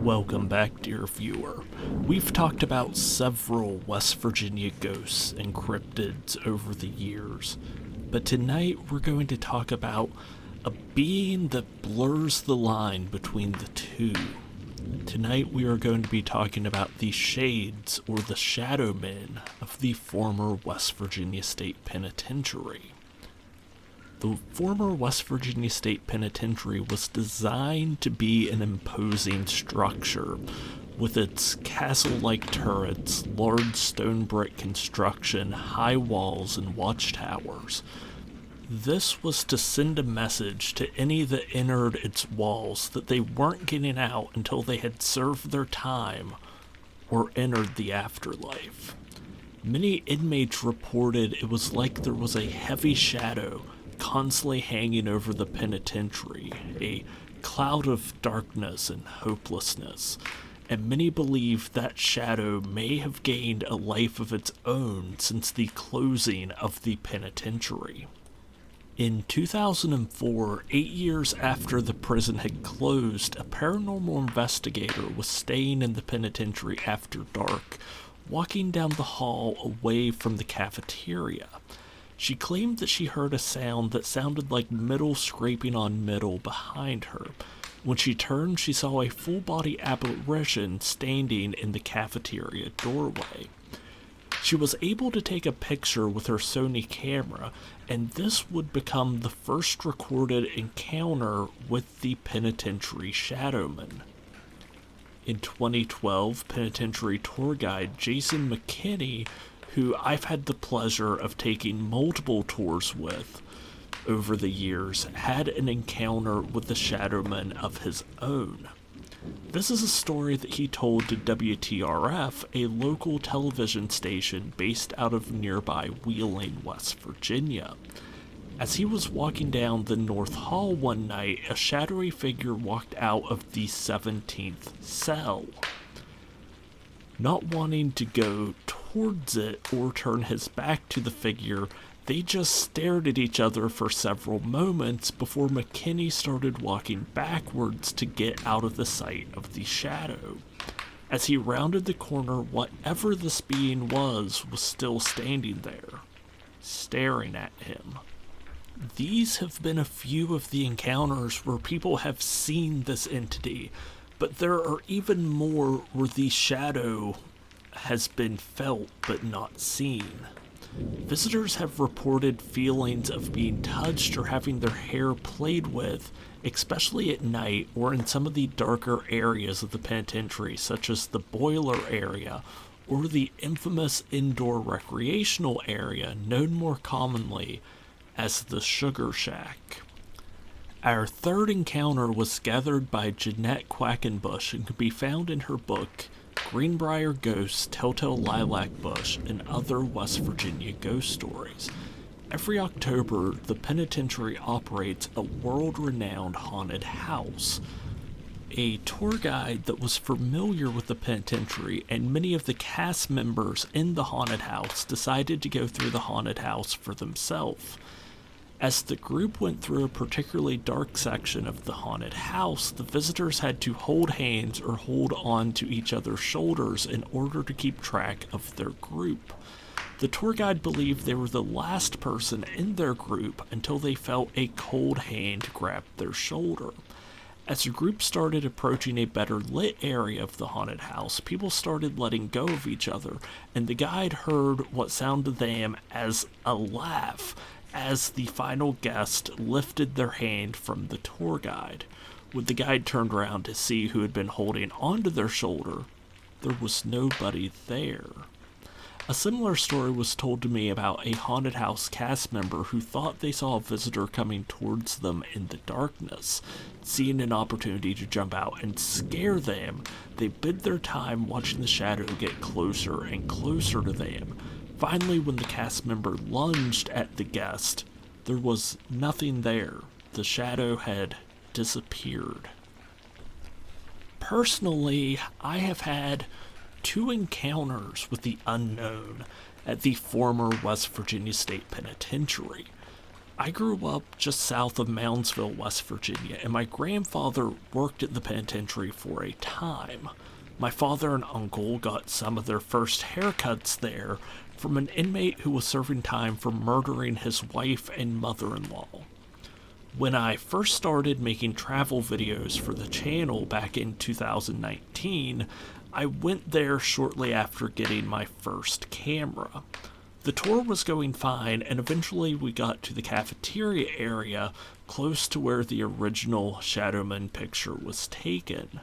Welcome back, dear viewer. We've talked about several West Virginia ghosts and cryptids over the years, but tonight we're going to talk about a being that blurs the line between the two. Tonight we are going to be talking about the Shades, or the ShadowMan, of the former West Virginia State Penitentiary. The former West Virginia State Penitentiary was designed to be an imposing structure, with its castle-like turrets, large stone brick construction, high walls, and watchtowers. This was to send a message to any that entered its walls that they weren't getting out until they had served their time or entered the afterlife. Many inmates reported it was like there was a heavy shadow constantly hanging over the penitentiary, a cloud of darkness and hopelessness, and many believe that shadow may have gained a life of its own since the closing of the penitentiary. In 2004, 8 years after the prison had closed, a paranormal investigator was staying in the penitentiary after dark, walking down the hall away from the cafeteria. She claimed that she heard a sound that sounded like metal scraping on metal behind her. When she turned, she saw a full-body apparition standing in the cafeteria doorway. She was able to take a picture with her Sony camera, and this would become the first recorded encounter with the penitentiary ShadowMan. In 2012, penitentiary tour guide Jason McKinney, who I've had the pleasure of taking multiple tours with over the years, had an encounter with the ShadowMan of his own. This is a story that he told to WTRF, a local television station based out of nearby Wheeling, West Virginia. As he was walking down the North Hall one night, a shadowy figure walked out of the 17th cell. Not wanting to go towards it or turn his back to the figure, they just stared at each other for several moments before McKinney started walking backwards to get out of the sight of the shadow. As he rounded the corner, whatever this being was still standing there, staring at him. These have been a few of the encounters where people have seen this entity, but there are even more where the shadow has been felt but not seen. Visitors have reported feelings of being touched or having their hair played with, especially at night or in some of the darker areas of the penitentiary, such as the boiler area or the infamous indoor recreational area known more commonly as the Sugar Shack. Our third encounter was gathered by Jeanette Quackenbush and can be found in her book, Greenbrier Ghosts, Telltale Lilac Bush, and Other West Virginia Ghost Stories. Every October, the penitentiary operates a world-renowned haunted house. A tour guide that was familiar with the penitentiary and many of the cast members in the haunted house decided to go through the haunted house for themselves. As the group went through a particularly dark section of the haunted house, the visitors had to hold hands or hold on to each other's shoulders in order to keep track of their group. The tour guide believed they were the last person in their group until they felt a cold hand grab their shoulder. As the group started approaching a better lit area of the haunted house, people started letting go of each other, and the guide heard what sounded to them as a laugh as the final guest lifted their hand from the tour guide. When the guide turned around to see who had been holding onto their shoulder, there was nobody there. A similar story was told to me about a haunted house cast member who thought they saw a visitor coming towards them in the darkness. Seeing an opportunity to jump out and scare them, they bid their time watching the shadow get closer and closer to them. Finally, when the cast member lunged at the guest, there was nothing there. The shadow had disappeared. Personally, I have had 2 encounters with the unknown at the former West Virginia State Penitentiary. I grew up just south of Moundsville, West Virginia, and my grandfather worked at the penitentiary for a time. My father and uncle got some of their first haircuts there from an inmate who was serving time for murdering his wife and mother-in-law. When I first started making travel videos for the channel back in 2019, I went there shortly after getting my first camera. The tour was going fine, and eventually we got to the cafeteria area close to where the original ShadowMan picture was taken.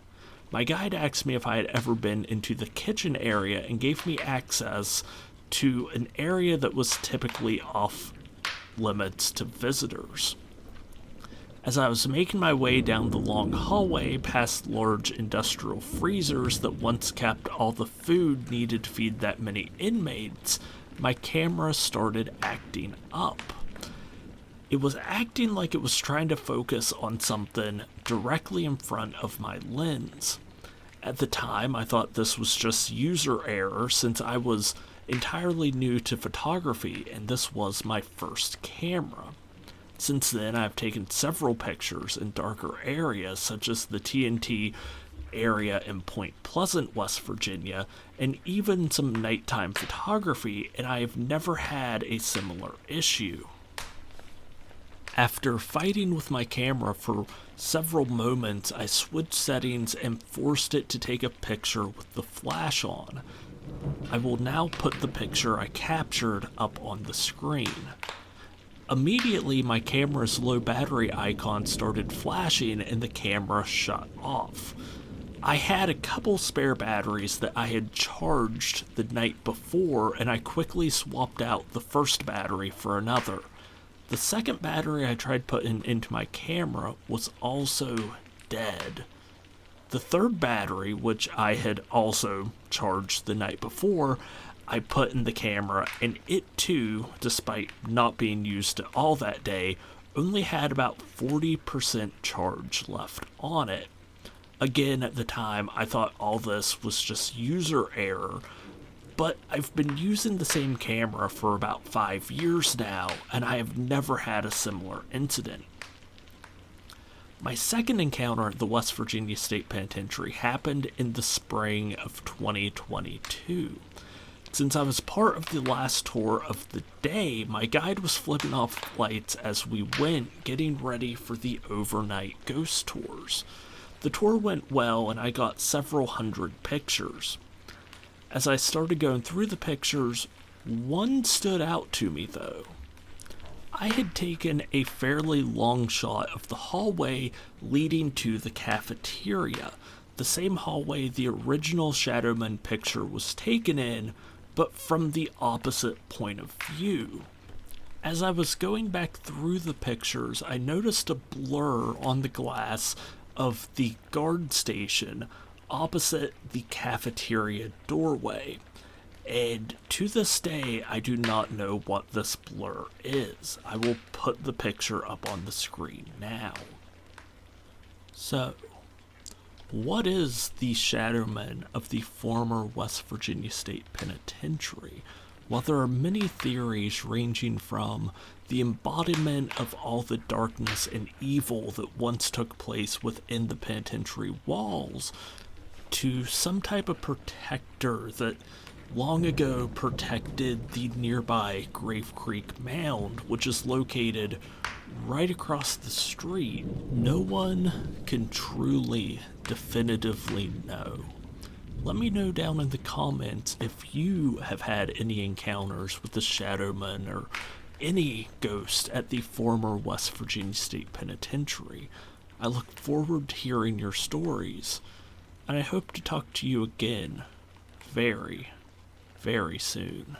My guide asked me if I had ever been into the kitchen area and gave me access to an area that was typically off limits to visitors. As I was making my way down the long hallway past large industrial freezers that once kept all the food needed to feed that many inmates, my camera started acting up. It was acting like it was trying to focus on something directly in front of my lens. At the time, I thought this was just user error since I was entirely new to photography and this was my first camera. Since then, I've taken several pictures in darker areas such as the TNT area in Point Pleasant, West Virginia, and even some nighttime photography, and I have never had a similar issue. After fighting with my camera for several moments, I switched settings and forced it to take a picture with the flash on. I will now put the picture I captured up on the screen. Immediately, my camera's low battery icon started flashing and the camera shut off. I had a couple spare batteries that I had charged the night before, and I quickly swapped out the first battery for another. The second battery I tried putting into my camera was also dead. The third battery, which I had also charged the night before, I put in the camera, and it too, despite not being used at all that day, only had about 40% charge left on it. Again, at the time, I thought all this was just user error, but I've been using the same camera for about 5 years now, and I have never had a similar incident. My second encounter at the West Virginia State Penitentiary happened in the spring of 2022. Since I was part of the last tour of the day, my guide was flipping off lights as we went, getting ready for the overnight ghost tours. The tour went well, and I got several hundred pictures. As I started going through the pictures, one stood out to me though. I had taken a fairly long shot of the hallway leading to the cafeteria, the same hallway the original ShadowMan picture was taken in, but from the opposite point of view. As I was going back through the pictures, I noticed a blur on the glass of the guard station opposite the cafeteria doorway, and to this day I do not know what this blur is. I will put the picture up on the screen now. So, what is the ShadowMan of the former West Virginia State Penitentiary? Well, there are many theories ranging from the embodiment of all the darkness and evil that once took place within the penitentiary walls to some type of protector that long ago protected the nearby Grave Creek Mound, which is located right across the street. No one can truly definitively know. Let me know down in the comments if you have had any encounters with the ShadowMan or any ghost at the former West Virginia State Penitentiary. I look forward to hearing your stories, and I hope to talk to you again very, very soon.